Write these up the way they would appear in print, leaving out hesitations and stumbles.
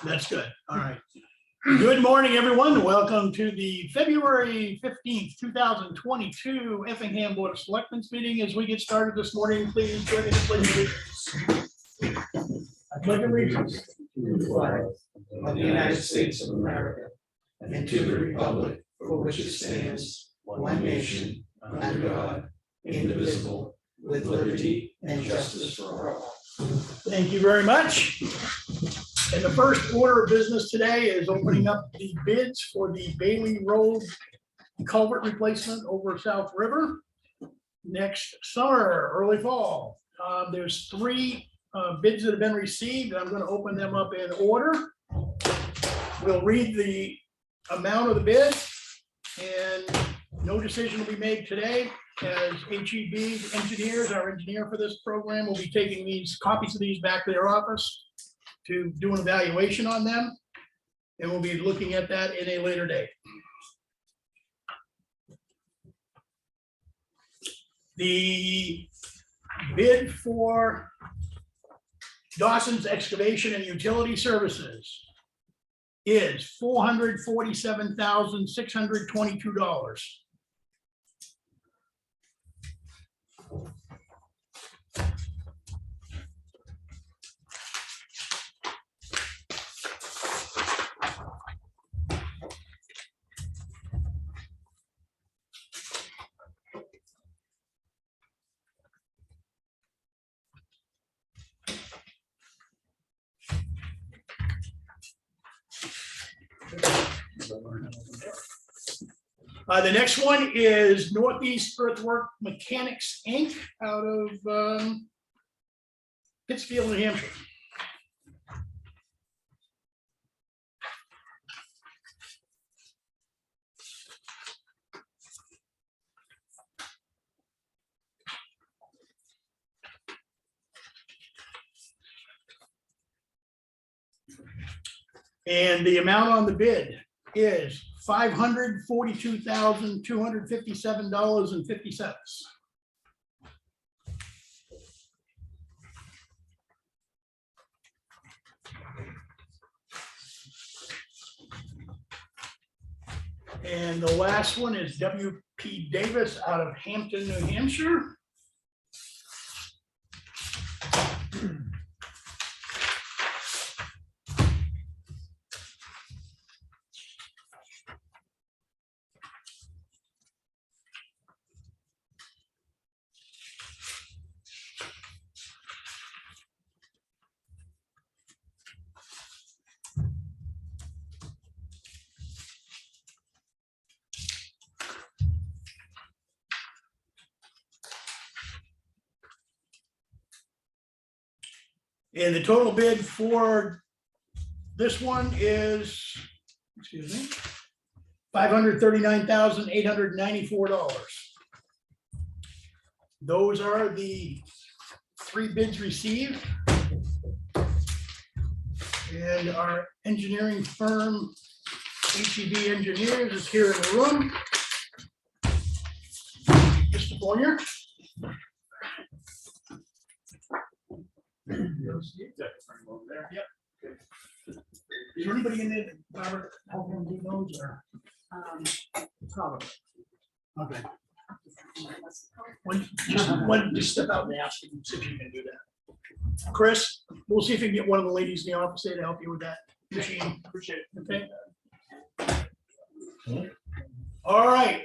That's good. All right. Good morning, everyone. Welcome to the February 15th, 2022 Effingham Board of Selectmen's meeting. As we get started this morning, please join me in the pledge of allegiance. I pledge allegiance To the flag of the United States of America and to the republic for which it stands, one nation, under God, indivisible, with liberty and justice for all. Thank you very much. And the first order of business today is opening up the bids for the Bailey Road culvert replacement over South River next summer, early fall. There's three bids that have been received. I'm going to open them up in order. We'll read the amount of the bid, and no decision will be made today, as HEB engineers, our engineer for this program, will be taking these copies of these back to their office to do an evaluation on them, and we'll be looking at that in a later date. The bid for Dawson's Excavation and Utility Services is $447,622. The next one is Northeast Earthwork Mechanics, Inc. out of Pittsfield, New Hampshire. And the amount on the bid is $542,257.50. And the last one is W.P. Davis out of Hampton, New Hampshire. And the total bid for this one is, excuse me, $539,894. Those are the three bids received. And our engineering firm, HEB Engineers, is here in the room. Mr. Fournier. There, yep. Is there anybody in there that Robert help him do those, or? Probably. Okay. Just step out and ask him, see if you can do that. Chris, we'll see if we can get one of the ladies in the office there to help you with that machine. Appreciate it. Okay. All right.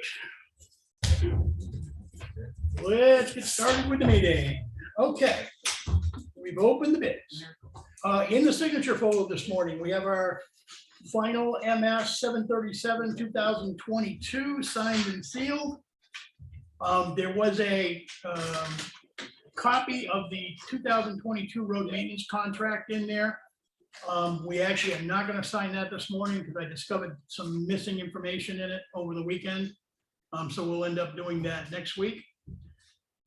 Let's get started with the meeting. Okay. We've opened the bids. In the signature folder this morning, we have our final MS 737-2022 signed and sealed. There was a copy of the 2022 road maintenance contract in there. We actually are not going to sign that this morning because I discovered some missing information in it over the weekend. So we'll end up doing that next week.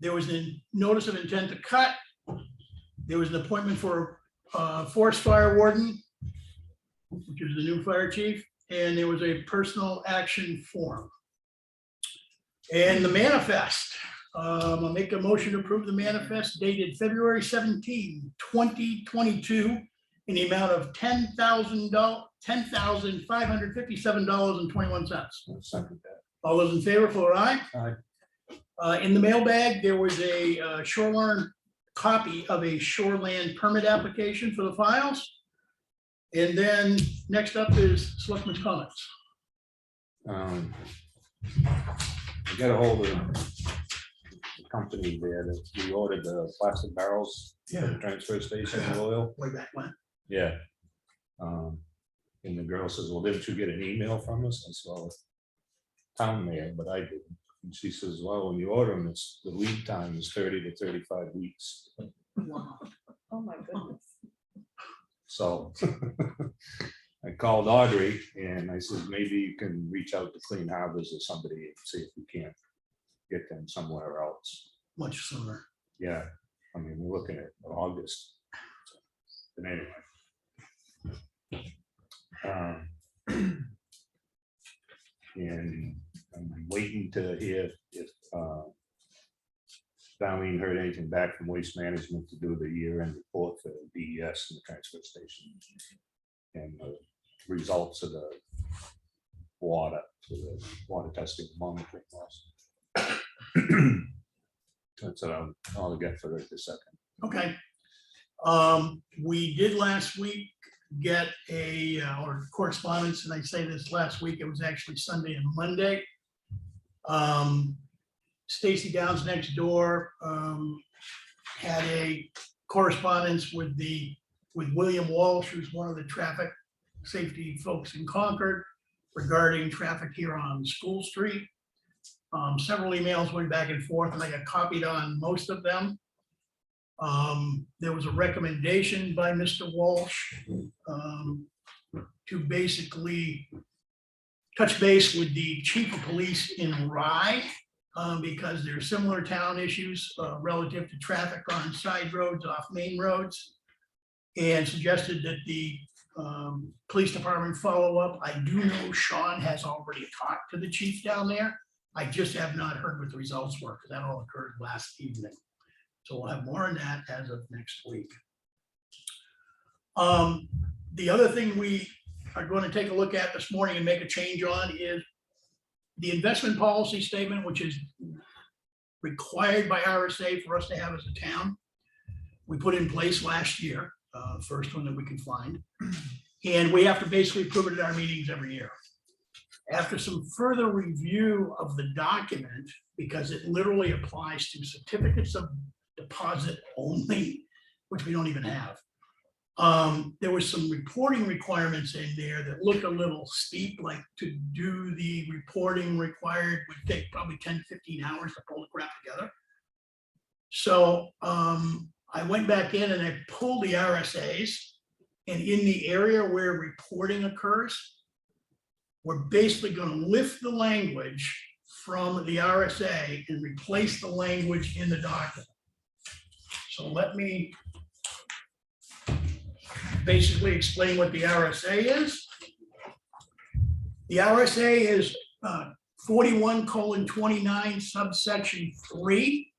There was a notice of intent to cut. There was an appointment for forest fire warden, which is the new fire chief, and there was a personal action form. And the manifest I'll make a motion to approve the manifest dated February 17, 2022 in the amount of $10,557.21. Second that. All those in favor, vote aye. Aye. In the mailbag, there was a shoreline copy of a shoreland permit application for the files. And then next up is selectmen's comments. I got a hold of the company there that we ordered the plastic barrels for the transfer station of oil. Way back when. Yeah. And the girl says, well, didn't you get an email from us? I said, well, town mail, but I didn't. And she says, well, when you order them, it's the lead time is 30 to 35 weeks. Wow. Oh, my goodness. So I called Audrey and I said, maybe you can reach out to Clean Harbors or somebody and see if we can't get them somewhere else. Much sooner. Yeah, I mean, we're looking at August. But anyway. And I'm waiting to hear if Darlene heard anything back from Waste Management to do the year-end report for DES and the transfer station. And the results of the water, for the water testing monitoring loss. That's what I'll get for it this second. Okay. We did last week get a or correspondence, and I say this last week, it was actually Sunday and Monday. Stacy Downs next door had a correspondence with William Walsh, who's one of the traffic safety folks in Concord, regarding traffic here on School Street. Several emails went back and forth, and I got copied on most of them. There was a recommendation by Mr. Walsh to basically touch base with the chief of police in Rye, because there are similar town issues relative to traffic on side roads, off main roads, and suggested that the police department follow up. I do know Sean has already talked to the chief down there. I just have not heard what the results were, because that all occurred last evening. So we'll have more on that as of next week. The other thing we are going to take a look at this morning and make a change on is the investment policy statement, which is required by RSA for us to have as a town. We put in place last year, first one that we could find. And we have to basically prove it at our meetings every year. After some further review of the document, because it literally applies to certificates of deposit only, which we don't even have. There was some reporting requirements in there that looked a little steep, like to do the reporting required would take probably 10, 15 hours to pull the crap together. So I went back in and I pulled the RSAs, and in the area where reporting occurs, we're basically going to lift the language from the RSA and replace the language in the document. So let me basically explain what the RSA is. The RSA is 41:29 subsection 3,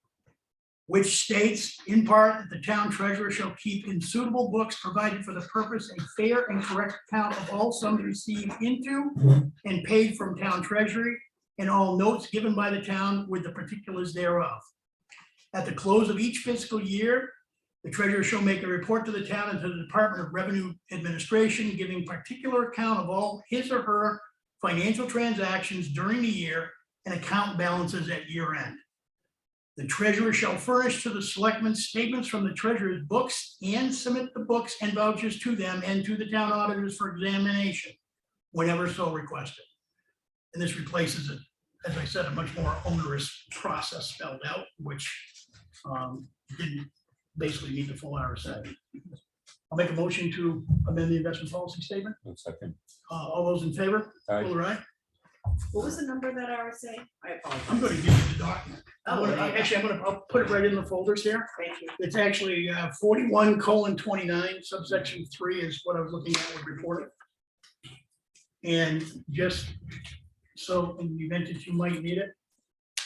which states in part that the town treasurer shall keep in suitable books provided for the purpose a fair and correct account of all sums received into and paid from town treasury, and all notes given by the town with the particulars thereof. At the close of each fiscal year, the treasurer shall make a report to the town and to the Department of Revenue Administration, giving particular account of all his or her financial transactions during the year and account balances at year end. The treasurer shall furnish to the selectmen statements from the treasurer's books and submit the books and vouchers to them and to the town auditors for examination whenever so requested. And this replaces it, as I said, a much more onerous process spelled out, which didn't basically meet the full RSA. I'll make a motion to amend the investment policy statement. 1 second. All those in favor? Aye. All right. What was the number of that RSA? I I'm apologize. going to give you the document. Oh, there you go. I'll put it right in the folders here. Thank you. It's actually 41:29 subsection 3 is what I was looking at with reporting. And just so in the event that you might need it,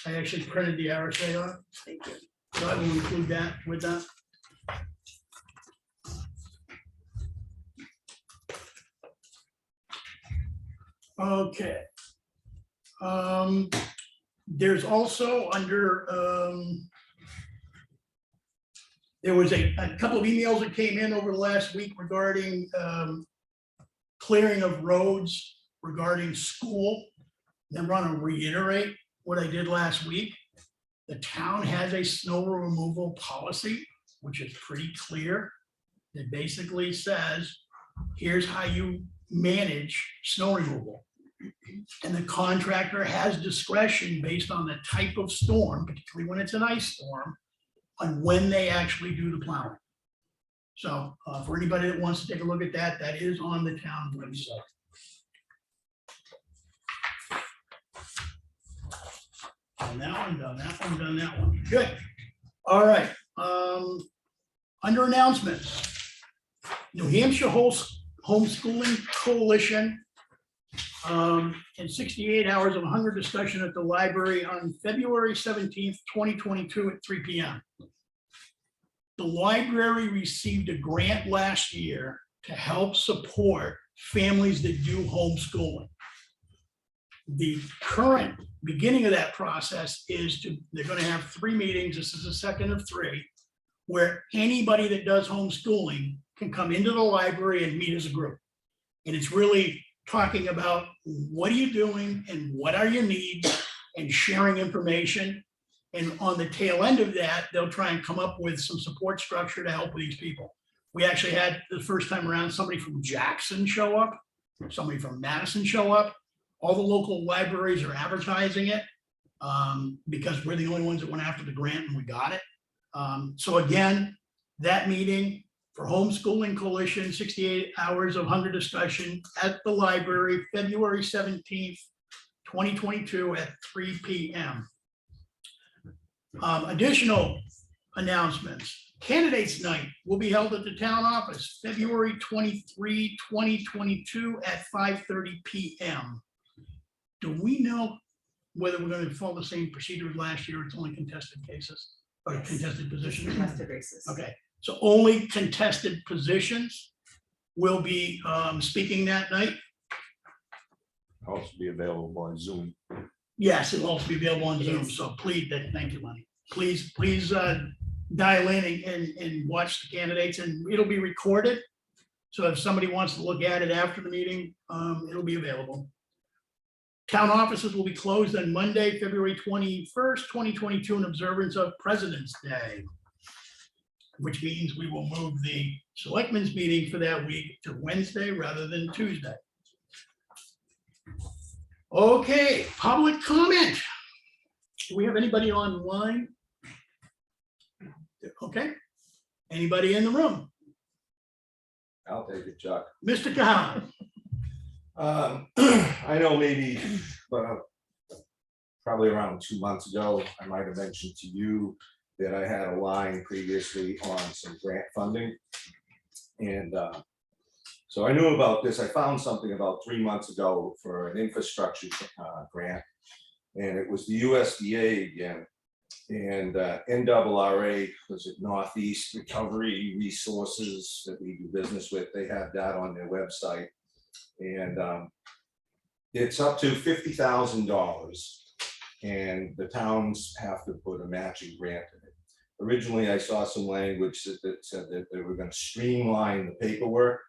I actually printed the RSA on it, Thank you. so I will include that with that. Okay. There's also under, there was a couple of emails that came in over the last week regarding clearing of roads regarding school. Then want to reiterate what I did last week. The town has a snow removal policy, which is pretty clear. It basically says, here's how you manage snow removal. And the contractor has discretion based on the type of storm, particularly when it's an ice storm, on when they actually do the plowing. So for anybody that wants to take a look at that, that is on the town website. Done that one, done that one, done that one. Good. All right. Under announcements, New Hampshire Homeschooling Coalition and 68 hours of hunger discussion at the library on February 17th, 2022 at 3 p.m. The library received a grant last year to help support families that do homeschooling. The current beginning of that process is they're going to have 3 meetings. This is the second of 3, where anybody that does homeschooling can come into the library and meet as a group. And it's really talking about what are you doing and what are your needs and sharing information. And on the tail end of that, they'll try and come up with some support structure to help these people. We actually had the first time around somebody from Jackson show up, somebody from Madison show up. All the local libraries are advertising it because we're the only ones that went after the grant and we got it. So again, that meeting for Homeschooling Coalition, 68 hours of hunger discussion at the library, February 17th, 2022 at 3 p.m. Additional announcements. Candidates Night will be held at the town office, February 23, 2022 at 5:30 p.m. Do we know whether we're going to follow the same procedure as last year? It's only contested cases or contested positions? Contested races. Okay, so only contested positions will be speaking that night. Also be available on Zoom. Yes, it'll also be available on Zoom, so please, thank you, Lenny. Please dial in and watch the candidates, and it'll be recorded. So if somebody wants to look at it after the meeting, it'll be available. Town offices will be closed on Monday, February 21st, 2022, in observance of President's Day, which means we will move the selectmen's meeting for that week to Wednesday rather than Tuesday. Okay, public comment. Do we have anybody online? Okay. Anybody in the room? I'll take it, Chuck. Mr. Kahan. I know maybe probably around 2 months ago, I might have mentioned to you that I had a line previously on some grant funding. And so I knew about this. I found something about 3 months ago for an infrastructure grant. And it was the USDA again. And NRRA, was it Northeast Recovery Resources that we do business with? They have that on their website. And it's up to $50,000, and the towns have to put a matching grant in it. Originally, I saw some language that said that they were going to streamline the paperwork,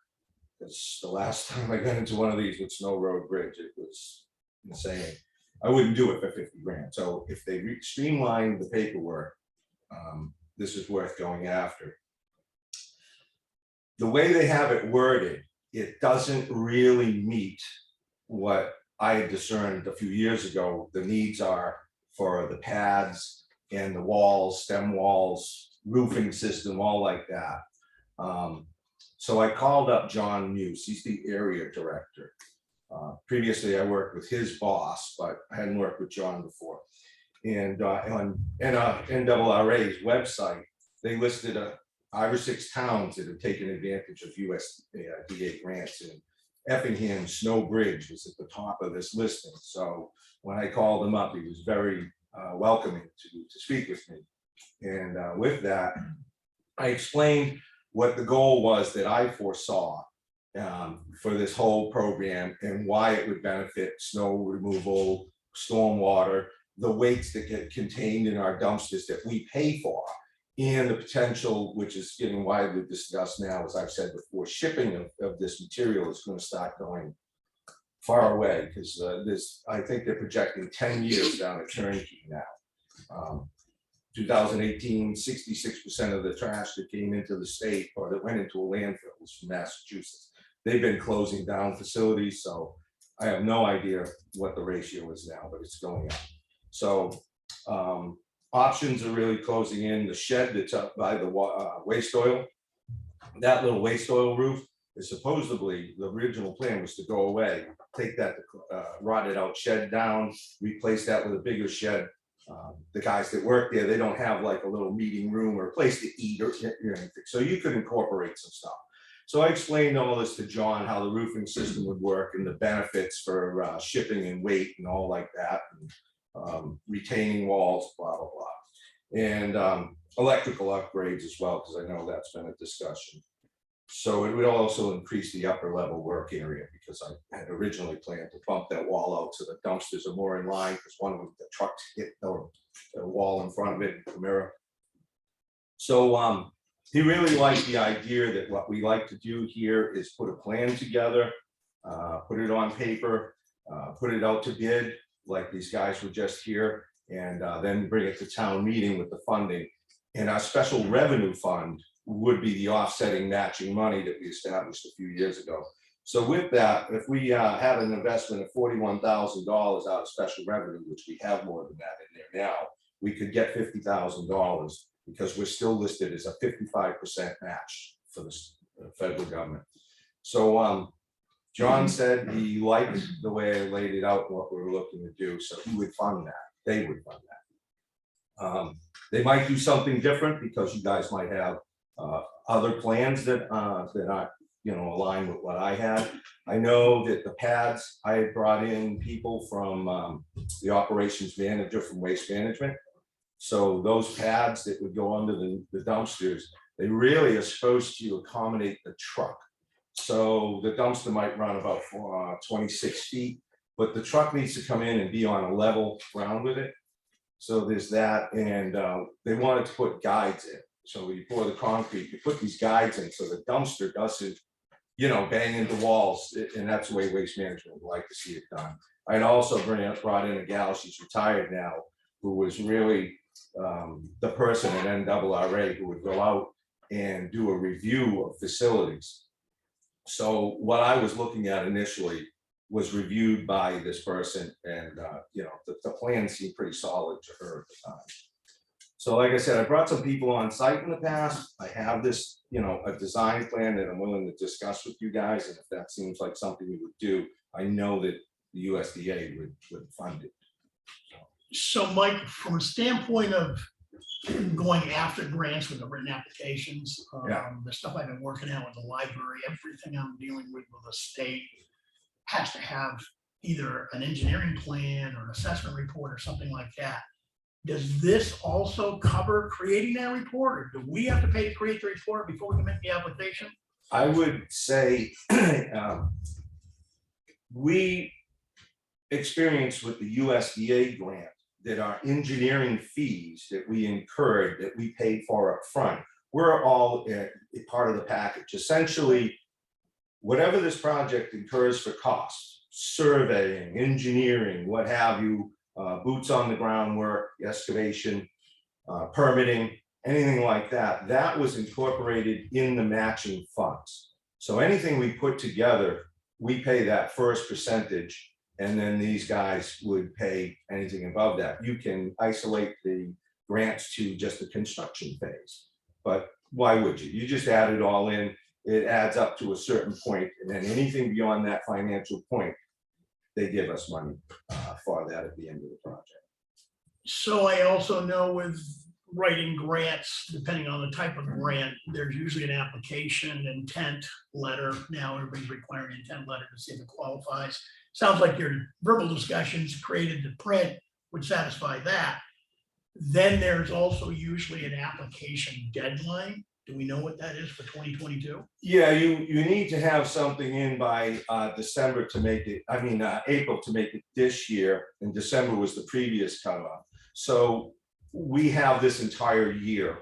because the last time I got into one of these with Snow Road Bridge, it was insane. I wouldn't do it for 50 grand. So if they streamline the paperwork, this is worth going after. The way they have it worded, it doesn't really meet what I had discerned a few years ago the needs are for the pads and the walls, stem walls, roofing system, all like that. So I called up John Muse. He's the area director. Previously, I worked with his boss, but I hadn't worked with John before. And on NRRA's website, they listed 5 or 6 towns that have taken advantage of USDA grants, and Effingham Snow Bridge was at the top of this listing. So when I called him up, he was very welcoming to speak with me. And with that, I explained what the goal was that I foresaw for this whole program and why it would benefit snow removal, stormwater, the weights that get contained in our dumpsters that we pay for, and the potential, which is getting widely discussed now, as I've said before, shipping of this material is going to start going far away, because I think they're projecting 10 years down a turnkey now. 2018, 66% of the trash that came into the state or that went into a landfill was from Massachusetts. They've been closing down facilities, so I have no idea what the ratio is now, but it's going up. So options are really closing in. The shed that's up by the waste oil, that little waste oil roof is supposedly, the original plan was to go away, take that rotted out shed down, replace that with a bigger shed. The guys that work there, they don't have like a little meeting room or a place to eat or anything, so you could incorporate some stuff. So I explained all this to John, how the roofing system would work and the benefits for shipping and weight and all like that, and retaining walls, blah, blah, blah. And electrical upgrades as well, because I know that's been a discussion. So it would also increase the upper level work area, because I had originally planned to bump that wall out so the dumpsters are more in line, because one of them, the trucks hit the wall in front of it, the mirror. So he really liked the idea that what we like to do here is put a plan together, put it on paper, put it out to bid, like these guys were just here, and then bring it to town meeting with the funding. And our special revenue fund would be the offsetting matching money that we established a few years ago. So with that, if we had an investment of $41,000 out of special revenue, which we have more than that in there now, we could get $50,000, because we're still listed as a 55% match for the federal government. So John said he liked the way I laid it out, what we were looking to do, so he would fund that. They would fund that. They might do something different, because you guys might have other plans that are, align with what I had. I know that the pads, I had brought in people from the operations manager from Waste Management. So those pads that would go under the dumpsters, they really are supposed to accommodate the truck. So the dumpster might run about 26 feet, but the truck needs to come in and be on a level ground with it. So there's that, and they wanted to put guides in. So when you pour the concrete, you put these guides in so the dumpster doesn't, bang into walls, and that's the way Waste Management would like to see it done. I'd also brought in a gal, she's retired now, who was really the person at NRRA who would go out and do a review of facilities. So what I was looking at initially was reviewed by this person, and the plan seemed pretty solid to her at the time. So like I said, I brought some people on site in the past. I have this, a design plan that I'm willing to discuss with you guys, and if that seems like something we would do, I know that the USDA would fund it. So Mike, from a standpoint of going after grants with the written applications, the stuff I've been working on with the library, everything I'm dealing with the state has to have either an engineering plan or an assessment report or something like that. Does this also cover creating that report, or do we have to pay to create the report before we can make the application? I would say we experienced with the USDA grant that our engineering fees that we incurred, that we paid for up front, we're all a part of the package. Essentially, whatever this project incurs for costs, surveying, engineering, what have you, boots on the ground work, excavation, permitting, anything like that, that was incorporated in the matching funds. So anything we put together, we pay that first percentage, and then these guys would pay anything above that. You can isolate the grants to just the construction phase, but why would you? You just add it all in, it adds up to a certain point, and then anything beyond that financial point, they give us money for that at the end of the project. So I also know with writing grants, depending on the type of grant, there's usually an application intent letter. Now everybody's requiring an intent letter to see if it qualifies. Sounds like your verbal discussions created the print would satisfy that. Then there's also usually an application deadline. Do we know what that is for 2022? Yeah, you need to have something in by December to make it, April to make it this year, and December was the previous cutoff. So we have this entire year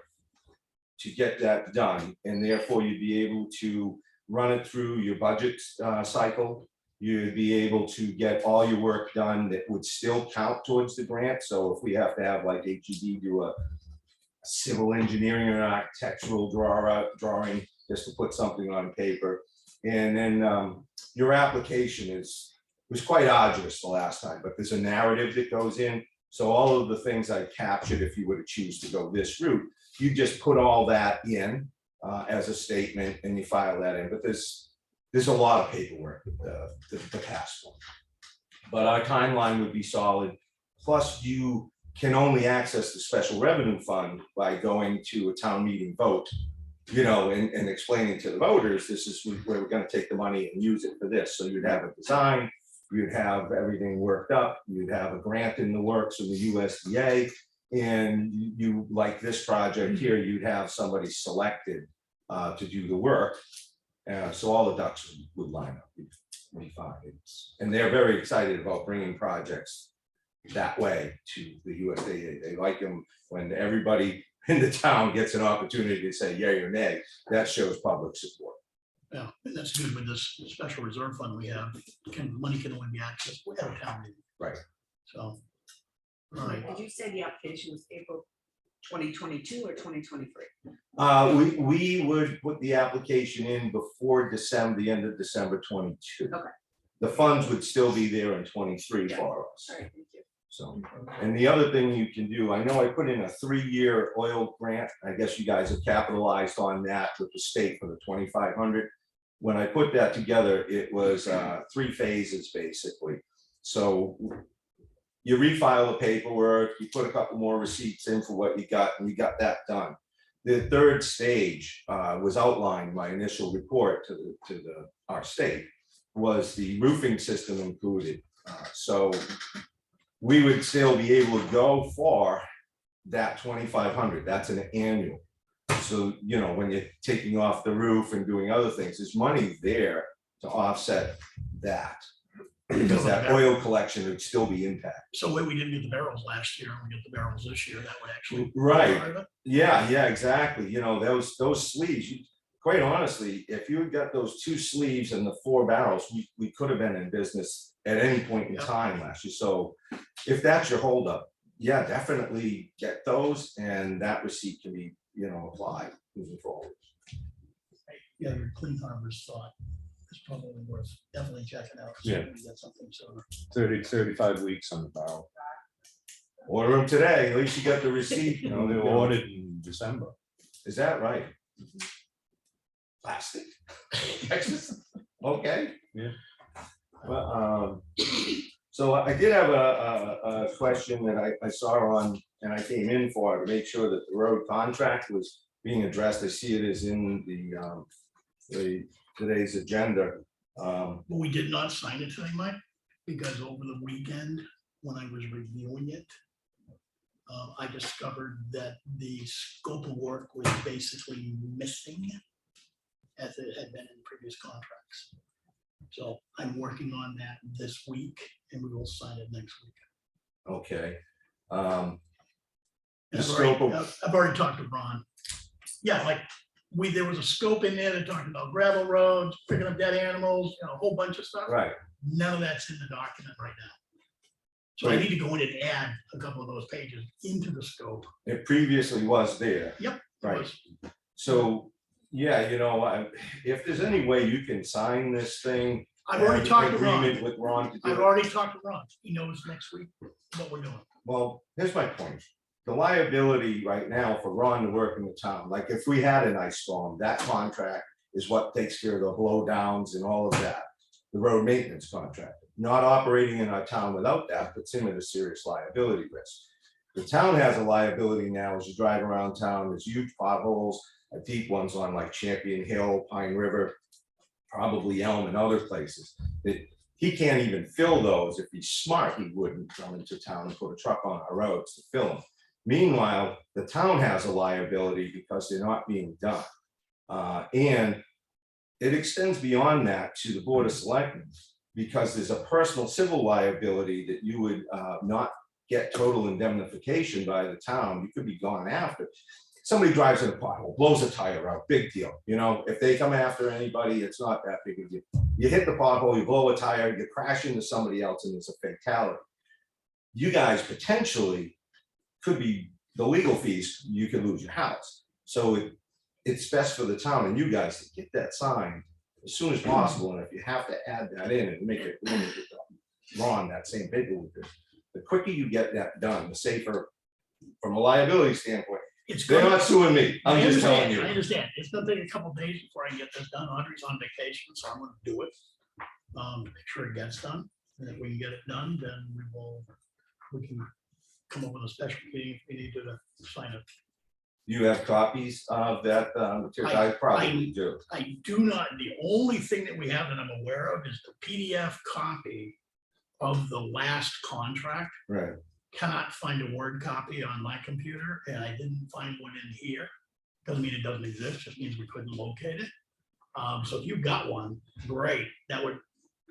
to get that done, and therefore you'd be able to run it through your budget cycle. You'd be able to get all your work done that would still count towards the grant. So if we have to have like HED do a civil engineering or architectural drawing just to put something on paper. And then your application was quite arduous the last time, but there's a narrative that goes in. So all of the things I captured, if you were to choose to go this route, you just put all that in as a statement and you file that in. But there's a lot of paperwork the past one. But our timeline would be solid. Plus you can only access the special revenue fund by going to a town meeting vote, and explaining to the voters, this is where we're gonna take the money and use it for this. So you'd have a design, you'd have everything worked up, you'd have a grant in the works from the USDA, and you, like this project here, you'd have somebody selected to do the work. So all the ducks would line up, would be fine. And they're very excited about bringing projects that way to the USDA. They like them when everybody in the town gets an opportunity to say yay or nay. That shows public support. Yeah, and that's good with this special reserve fund we have. Money can only be accessed at a town meeting. Right. So, all right. Did you say the application was April 2022 or 2023? We would put the application in before December, the end of December 22. Okay. The funds would still be there in 23 Yeah. for us. All right, thank you. So, and the other thing you can do, I know I put in a 3-year oil grant. I guess you guys have capitalized on that with the state for the 2,500. When I put that together, it was 3 phases basically. So you refile the paperwork, you put a couple more receipts in for what you got, and you got that done. The third stage was outlined in my initial report to our state, was the roofing system included. So we would still be able to go for that 2,500. That's an annual. So, when you're taking off the roof and doing other things, there's money there to offset that. Because that oil collection would still be intact. So we didn't get the barrels last year, we get the barrels this year, that would actually. Right. Yeah, exactly. Those sleeves, quite honestly, if you had got those 2 sleeves and the 4 barrels, we could have been in business at any point in time last year. So if that's your holdup, yeah, definitely get those, and that receipt can be, applied moving forward. Yeah, your Clean Harbors thought is probably worth definitely checking out. So Yeah. we get something sooner. 35 weeks on the barrel. Order them today, at least you got the receipt. They were ordered in December. Is that right? Plastic? Okay. Yeah. Well, so I did have a question that I saw on, and I came in for to make sure that the road contract was being addressed. I see it is in the today's agenda. But we did not sign it today, Mike, because over the weekend, when I was reviewing it, I discovered that the scope of work was basically missing as it had been in previous contracts. So I'm working on that this week and we will sign it next week. Okay. The I've scope already, of, I've already talked to Ron. Yeah, like there was a scope in there that talked about gravel roads, picking up dead animals, a whole bunch of stuff. right, None of that's in the document right now. So I need to go in and add a couple of those pages into the scope. it previously was there. Yep. it Right. was. So, yeah, if there's any way you can sign this thing. I've already have talked to agreement Ron. With Ron to do I've it. already talked to Ron. He knows next week what we're doing. Well, here's my point. The liability right now for Ron to work in the town, like if we had an ice storm, that contract is what takes care of the blow downs and all of that. The road maintenance contract, not operating in our town without that puts him at a serious liability risk. The town has a liability now as you drive around town, there's huge potholes, deep ones on like Champion Hill, Pine River, probably Elm and other places. That he can't even fill those. If he's smart, he wouldn't come into town and put a truck on our roads to fill them. Meanwhile, the town has a liability because they're not being done. And it extends beyond that to the Board of Selectmen, because there's a personal civil liability that you would not get total indemnification by the town. You could be gone after. Somebody drives in a pothole, blows a tire out, big deal. You know, if they come after anybody, it's not that big of a deal. You hit the pothole, you blow a tire, you crash into somebody else, and there's a fatality. You guys potentially could be the legal fees, you could lose your house. So it's best for the town and you guys to get that signed as soon as possible. And if you have to add that in and make it Ron, that same paperwork, the quicker you get that done, the safer from a liability standpoint. They're not suing me. I'm just telling you. I understand. It's gonna take a couple of days before I can get this done. Audrey's on vacation, so I'm gonna do it. Make sure it gets done. And if we can get it done, then we can come up with a special meeting if we need to sign it. You have copies of that material? I probably do. I do not. The only thing that we have that I'm aware of is the PDF copy of the last contract. Right. Cannot find a Word copy on my computer, and I didn't find one in here. Doesn't mean it doesn't exist, just means we couldn't locate it. So if you've got one, great. That would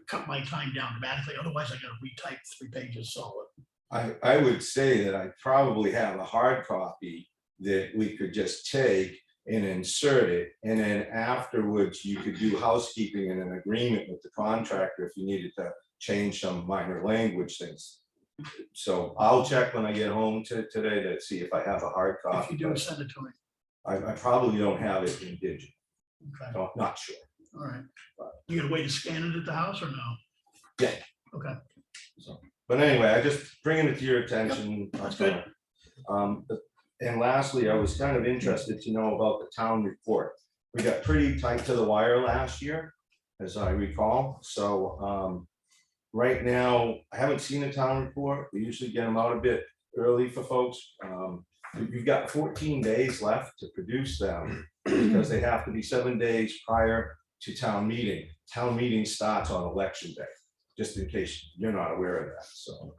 cut my time down dramatically. Otherwise, I gotta retype 3 pages solid. I would say that I probably have a hard copy that we could just take and insert it. And then afterwards, you could do housekeeping and an agreement with the contractor if you needed to change some minor language things. So I'll check when I get home today to see if I have a hard If copy. you do, send it to me. I probably don't have it in digital. Okay, Not sure. all right. You got a way to scan it at the house or no? Yeah. Okay, But anyway, I just bringing it to your attention. that's good. And lastly, I was kind of interested to know about the town report. We got pretty tight to the wire last year, as I recall. So right now, I haven't seen a town report. We usually get them out a bit early for folks. You've got 14 days left to produce them because they have to be 7 days prior to town meeting. Town meeting starts on election day, just in case you're not aware of that. So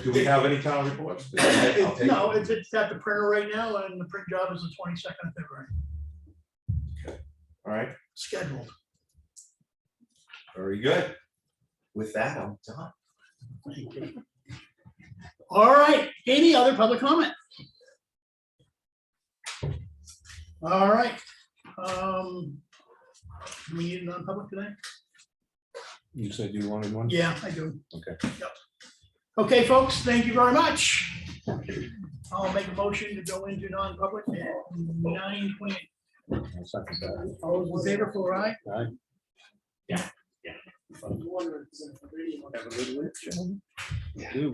do we have any town reports? No, it's at the printer right now, and the print job is the 22nd of February, All right, scheduled. very good. With that, I'm done. Thank you. All right, any other public comment? All right. Do we need a non-public today? You said you wanted one? Yeah, I do. Okay. Yep. Okay, folks, thank you very much. I'll make a motion to go into non-public at 9:28. I'll second that. All those in favor, for aye? Aye. Yeah. Have a good week.